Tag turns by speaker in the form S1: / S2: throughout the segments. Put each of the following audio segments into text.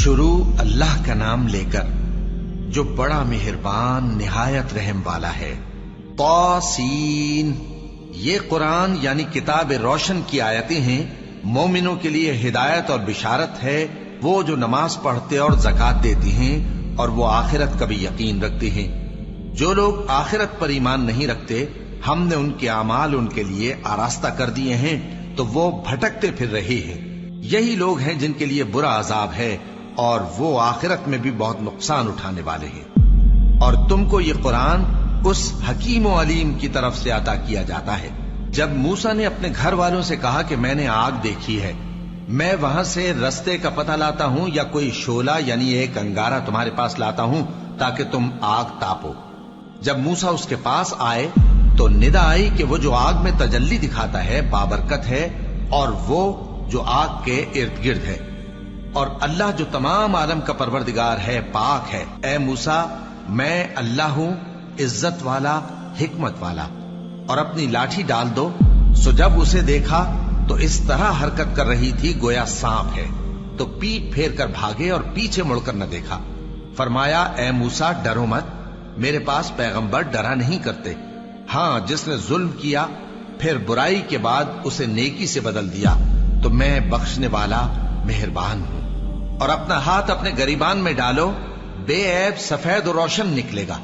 S1: شروع اللہ کا نام لے کر جو بڑا مہربان نہایت رحم والا ہے۔ طاسین، یہ قرآن یعنی کتاب روشن کی آیتیں ہیں، مومنوں کے لیے ہدایت اور بشارت ہے، وہ جو نماز پڑھتے اور زکوٰۃ دیتے ہیں اور وہ آخرت کا بھی یقین رکھتے ہیں۔ جو لوگ آخرت پر ایمان نہیں رکھتے ہم نے ان کے اعمال ان کے لیے آراستہ کر دیے ہیں تو وہ بھٹکتے پھر رہے ہیں۔ یہی لوگ ہیں جن کے لیے برا عذاب ہے اور وہ آخرت میں بھی بہت نقصان اٹھانے والے ہیں۔ اور تم کو یہ قرآن اس حکیم و علیم کی طرف سے عطا کیا جاتا ہے۔ جب موسیٰ نے اپنے گھر والوں سے کہا کہ میں نے آگ دیکھی ہے، میں وہاں سے رستے کا پتہ لاتا ہوں یا کوئی شعلہ یعنی ایک انگارہ تمہارے پاس لاتا ہوں تاکہ تم آگ تاپو۔ جب موسیٰ اس کے پاس آئے تو ندا آئی کہ وہ جو آگ میں تجلی دکھاتا ہے بابرکت ہے اور وہ جو آگ کے ارد گرد ہے، اور اللہ جو تمام عالم کا پروردگار ہے پاک ہے۔ اے موسیٰ، میں اللہ ہوں، عزت والا، حکمت والا، اور اپنی لاٹھی ڈال دو۔ سو جب اسے دیکھا تو اس طرح حرکت کر رہی تھی گویا سانپ ہے، تو پیٹ پھیر کر بھاگے اور پیچھے مڑ کر نہ دیکھا۔ فرمایا، اے موسیٰ ڈرو مت، میرے پاس پیغمبر ڈرا نہیں کرتے۔ ہاں، جس نے ظلم کیا پھر برائی کے بعد اسے نیکی سے بدل دیا تو میں بخشنے والا مہربان ہوں۔ اور اپنا ہاتھ اپنے گریبان میں ڈالو، بے عیب سفید و روشن نکلے گا۔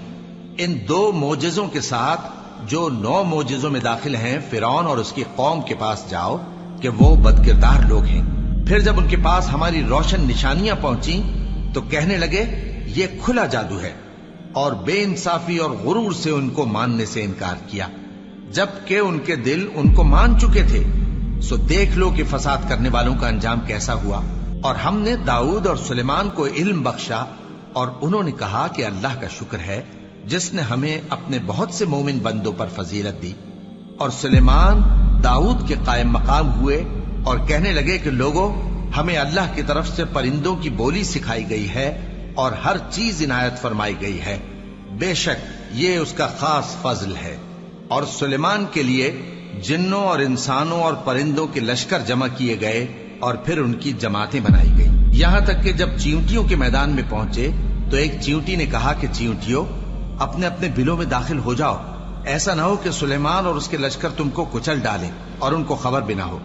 S1: ان 2 معجزوں کے ساتھ جو 9 معجزوں میں داخل ہیں فرعون اور اس کی قوم کے پاس جاؤ کہ وہ بدکردار لوگ ہیں۔ پھر جب ان کے پاس ہماری روشن نشانیاں پہنچیں تو کہنے لگے یہ کھلا جادو ہے، اور بے انصافی اور غرور سے ان کو ماننے سے انکار کیا، جبکہ ان کے دل ان کو مان چکے تھے۔ سو دیکھ لو کہ فساد کرنے والوں کا انجام کیسا ہوا۔ اور ہم نے داؤد اور سلیمان کو علم بخشا، اور انہوں نے کہا کہ اللہ کا شکر ہے جس نے ہمیں اپنے بہت سے مومن بندوں پر فضیلت دی۔ اور سلیمان داؤد کے قائم مقام ہوئے اور کہنے لگے کہ لوگوں، ہمیں اللہ کی طرف سے پرندوں کی بولی سکھائی گئی ہے اور ہر چیز عنایت فرمائی گئی ہے، بے شک یہ اس کا خاص فضل ہے۔ اور سلیمان کے لیے جنوں اور انسانوں اور پرندوں کے لشکر جمع کیے گئے اور پھر ان کی جماعتیں بنائی گئی، یہاں تک کہ جب چیونٹیوں کے میدان میں پہنچے تو ایک چیونٹی نے کہا کہ چیونٹیوں، اپنے اپنے بلوں میں داخل ہو جاؤ، ایسا نہ ہو کہ سلیمان اور اس کے لشکر تم کو کچل ڈالیں اور ان کو خبر بھی نہ ہو۔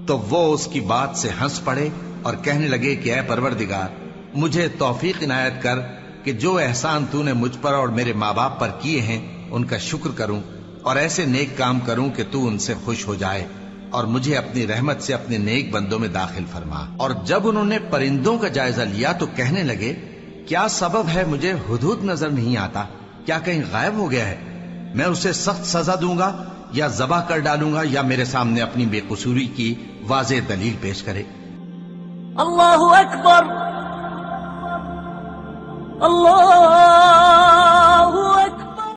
S1: تو وہ اس کی بات سے ہنس پڑے اور کہنے لگے کہ اے پروردگار، مجھے توفیق عنایت کر کہ جو احسان تو نے مجھ پر اور میرے ماں باپ پر کیے ہیں ان کا شکر کروں اور ایسے نیک کام کروں کہ تو ان سے خوش ہو جائے، اور مجھے اپنی رحمت سے اپنے نیک بندوں میں داخل فرما۔ اور جب انہوں نے پرندوں کا جائزہ لیا تو کہنے لگے کیا سبب ہے مجھے ہدہد نظر نہیں آتا، کیا کہیں غائب ہو گیا ہے؟ میں اسے سخت سزا دوں گا یا ذبح کر ڈالوں گا یا میرے سامنے اپنی بے قصوری کی واضح دلیل پیش کرے۔
S2: اللہ اکبر، اللہ